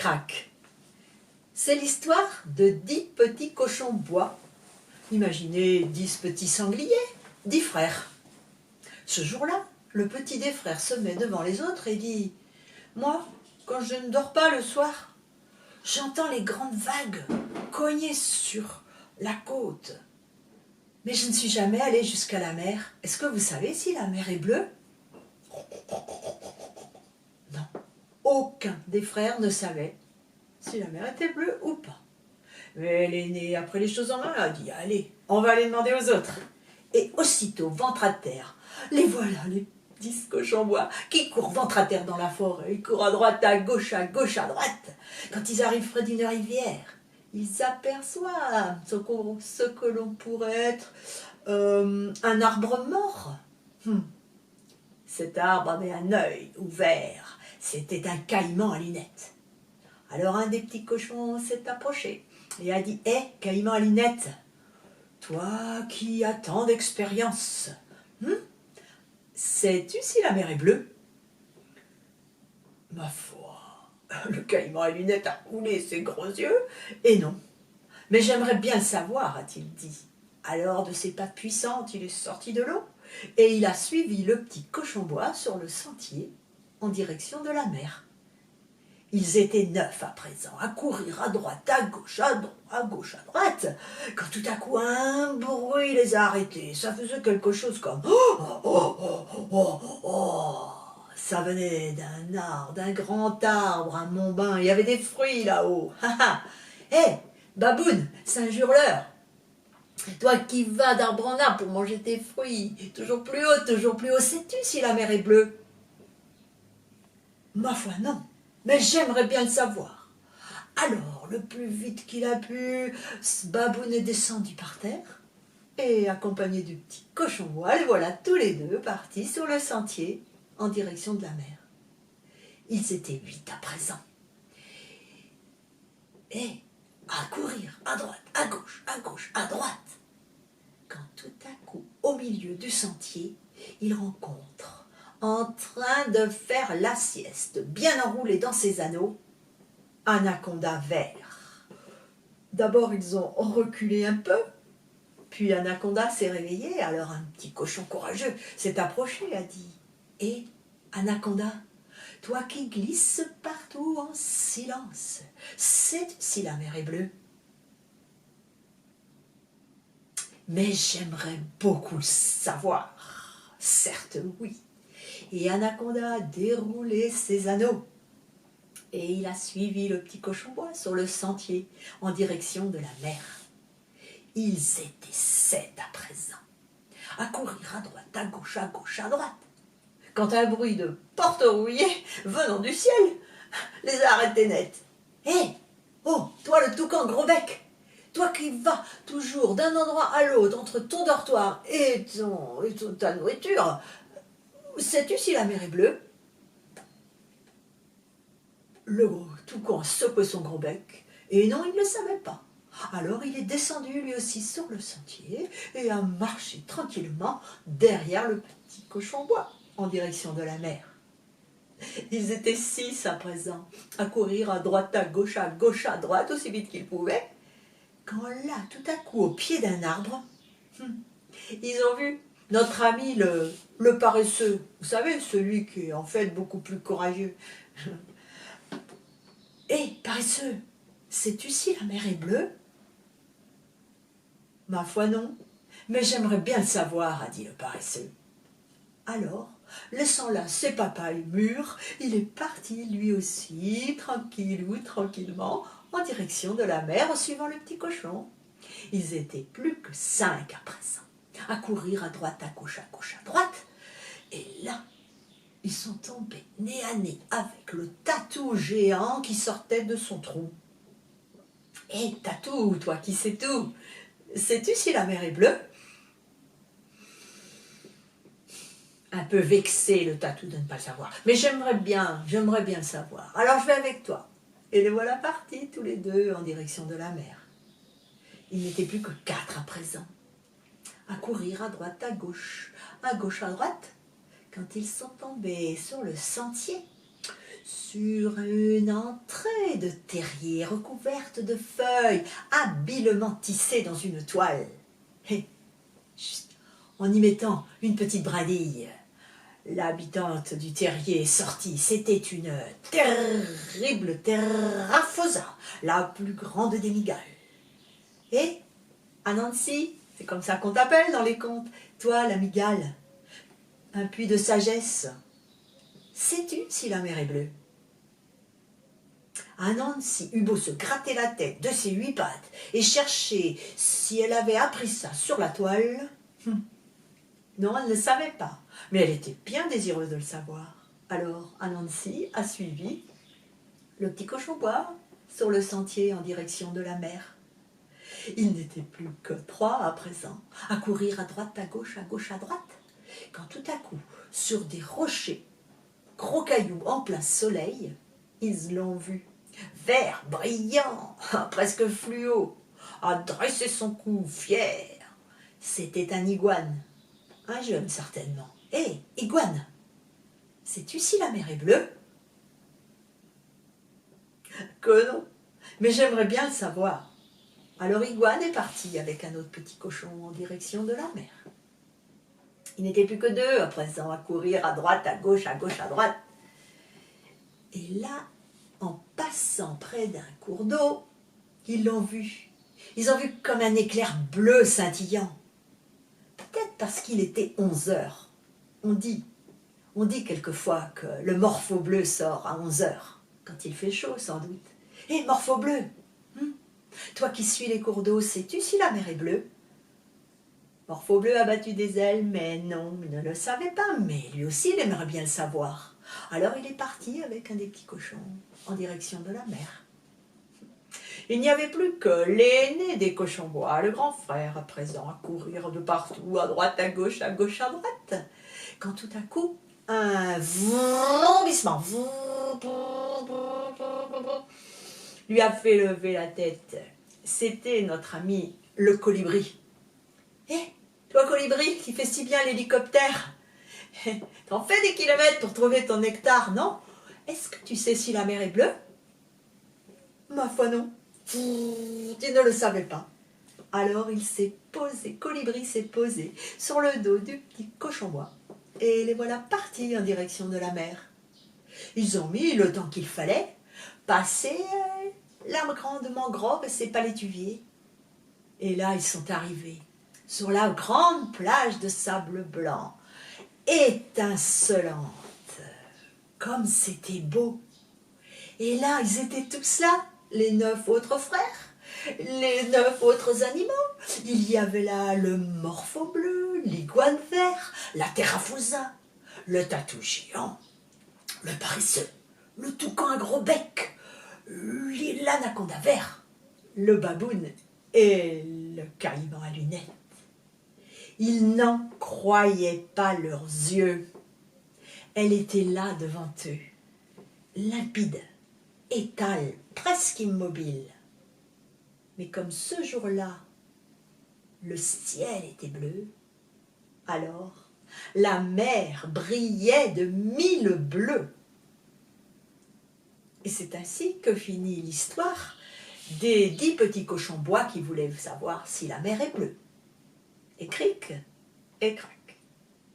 Crac. C'est l'histoire de 10 petits cochons bois. Imaginez 10 petits sangliers, 10 frères. Ce jour-là, le petit des frères se met devant les autres et dit « Moi, quand je ne dors pas le soir, j'entends les grandes vagues cogner sur la côte. Mais je ne suis jamais allé jusqu'à la mer. Est-ce que vous savez si la mer est bleue ?» Non, aucun des frères ne savait si la mer était bleue ou pas. Mais l'aîné, après les choses en main, a dit « Allez, on va aller demander aux autres. » Et aussitôt, ventre à terre, les voilà, les 10 cochons bois qui courent ventre à terre dans la forêt. Ils courent à droite, à gauche, à droite. Quand ils arrivent près d'une rivière, ils aperçoivent ce que l'on pourrait être un arbre mort. Cet arbre avait un œil ouvert. C'était un caïman à lunettes. Alors un des petits cochons s'est approché et a dit « Hé, caïman à lunettes, toi qui as tant d'expérience, sais-tu si la mer est bleue ?» Ma foi, le caïman à lunettes a roulé ses gros yeux, et non. « Mais j'aimerais bien le savoir, a-t-il dit. » Alors de ses pattes puissantes, il est sorti de l'eau, et il a suivi le petit cochon bois sur le sentier en direction de la mer. Ils étaient 9 à présent, à courir à droite, à gauche, à gauche, à droite, quand tout à coup un bruit les a arrêtés. Ça faisait quelque chose comme « Oh, oh, oh, oh, oh !» Ça venait d'un arbre, d'un grand arbre, un monbin. Il y avait des fruits là-haut. Hé, baboune, c'est un jureleur. Toi qui vas d'arbre en arbre pour manger tes fruits, toujours plus haut, sais-tu si la mer est bleue? Ma foi, non. Mais j'aimerais bien le savoir. Alors, le plus vite qu'il a pu, ce baboune est descendu par terre, et accompagné du petit cochon bois, les voilà tous les deux partis sur le sentier en direction de la mer. Ils étaient 8 à présent. Et à courir à droite, à gauche, à droite. Quand tout à coup, au milieu du sentier, ils rencontrent, en train de faire la sieste, bien enroulé dans ses anneaux, Anaconda vert. D'abord, ils ont reculé un peu, puis Anaconda s'est réveillé, alors un petit cochon courageux s'est approché et a dit « Hé, Anaconda, toi qui glisses partout en silence, sais-tu si la mer est bleue ?» Mais j'aimerais beaucoup le savoir. Certes, oui. Et Anaconda a déroulé ses anneaux. Et il a suivi le petit cochon bois sur le sentier en direction de la mer. Ils étaient 7 à présent, à courir à droite, à droite. Quand un bruit de porte rouillée venant du ciel les a arrêtés net. Hé, oh, toi le toucan gros bec, toi qui vas toujours d'un endroit à l'autre entre ton dortoir et ta nourriture, sais-tu si la mer est bleue? Le gros toucan a secoué son gros bec, et non, il ne le savait pas. Alors il est descendu lui aussi sur le sentier et a marché tranquillement derrière le petit cochon bois en direction de la mer. Ils étaient 6 à présent, à courir à droite, à gauche, à droite, aussi vite qu'ils pouvaient, quand là, tout à coup, au pied d'un arbre, ils ont vu notre ami le paresseux. Vous savez, celui qui est en fait beaucoup plus courageux. Hé, paresseux, sais-tu si la mer est bleue? Ma foi non, mais j'aimerais bien le savoir, a dit le paresseux. Alors, laissant là ses papayes mûres, il est parti lui aussi, tranquillement, en direction de la mer en suivant le petit cochon. Ils étaient plus que 5 à présent, à courir à droite, à droite, et là, ils sont tombés nez à nez avec le tatou géant qui sortait de son trou. Hé, tatou, toi qui sais tout, sais-tu si la mer est bleue? Un peu vexé le tatou de ne pas le savoir. Mais j'aimerais bien le savoir. Alors je vais avec toi. Et les voilà partis tous les deux en direction de la mer. Il n'était plus que 4 à présent, à courir à droite, à gauche, à droite, quand ils sont tombés sur le sentier. sur une entrée de terrier recouverte de feuilles, habilement tissées dans une toile. Et, juste, en y mettant une petite bradille, l'habitante du terrier est sortie. C'était une terrible terraphosa, la plus grande des migales. Et, Anansi, c'est comme ça qu'on t'appelle dans les contes, toi la migale, un puits de sagesse. Sais-tu si la mer est bleue? Anansi eut beau se gratter la tête de ses 8 pattes et chercher si elle avait appris ça sur la toile. Non, elle ne le savait pas, mais elle était bien désireuse de le savoir. Alors Anansi a suivi le petit cochon bois sur le sentier en direction de la mer. Il n'était plus que 3 à présent, à courir à droite, à gauche, à droite, quand tout à coup, sur des rochers, gros cailloux en plein soleil, ils l'ont vu, vert, brillant, presque fluo, a dressé son cou fier. C'était un iguane, un jeune certainement. Hé, iguane, sais-tu si la mer est bleue? Que non, mais j'aimerais bien le savoir. Alors Iguane est parti avec un autre petit cochon en direction de la mer. Il n'était plus que 2 à présent à courir à droite, à gauche, à droite. Et là, en passant près d'un cours d'eau, ils l'ont vu. Ils ont vu comme un éclair bleu scintillant. Peut-être parce qu'il était 11 heures. On dit quelquefois que le morpho bleu sort à 11 heures, quand il fait chaud sans doute. Hé, morpho bleu, toi qui suis les cours d'eau, sais-tu si la mer est bleue? Morpho bleu a battu des ailes, mais non, il ne le savait pas, mais lui aussi il aimerait bien le savoir. Alors il est parti avec un des petits cochons en direction de la mer. Il n'y avait plus que l'aîné des cochons bois, le grand frère à présent, à courir de partout, à droite, à gauche, à droite. Quand tout à coup, un vrombissement lui a fait lever la tête. C'était notre ami le colibri. Hé, toi colibri qui fais si bien l'hélicoptère, t'en fais des kilomètres pour trouver ton nectar, non? Est-ce que tu sais si la mer est bleue? Ma foi non, tu ne le savais pas. Alors il s'est posé, colibri s'est posé sur le dos du petit cochon bois. Et les voilà partis en direction de la mer. Ils ont mis le temps qu'il fallait, passer la grande mangrove et ses palétuviers. Et là, ils sont arrivés sur la grande plage de sable blanc, étincelante, comme c'était beau. Et là, ils étaient tous là, les 9 autres frères, les 9 autres animaux. Il y avait là le morpho bleu, l'iguane vert, la terraphosa, le tatou géant, le paresseux, le toucan à gros bec, l'anaconda vert, le baboune et le caïman à lunettes. Ils n'en croyaient pas leurs yeux. Elle était là devant eux, limpide, étale, presque immobile. Mais comme ce jour-là, le ciel était bleu, alors la mer brillait de 1000 bleus. Et c'est ainsi que finit l'histoire des 10 petits cochons bois qui voulaient savoir si la mer est bleue. Et cric, et crac.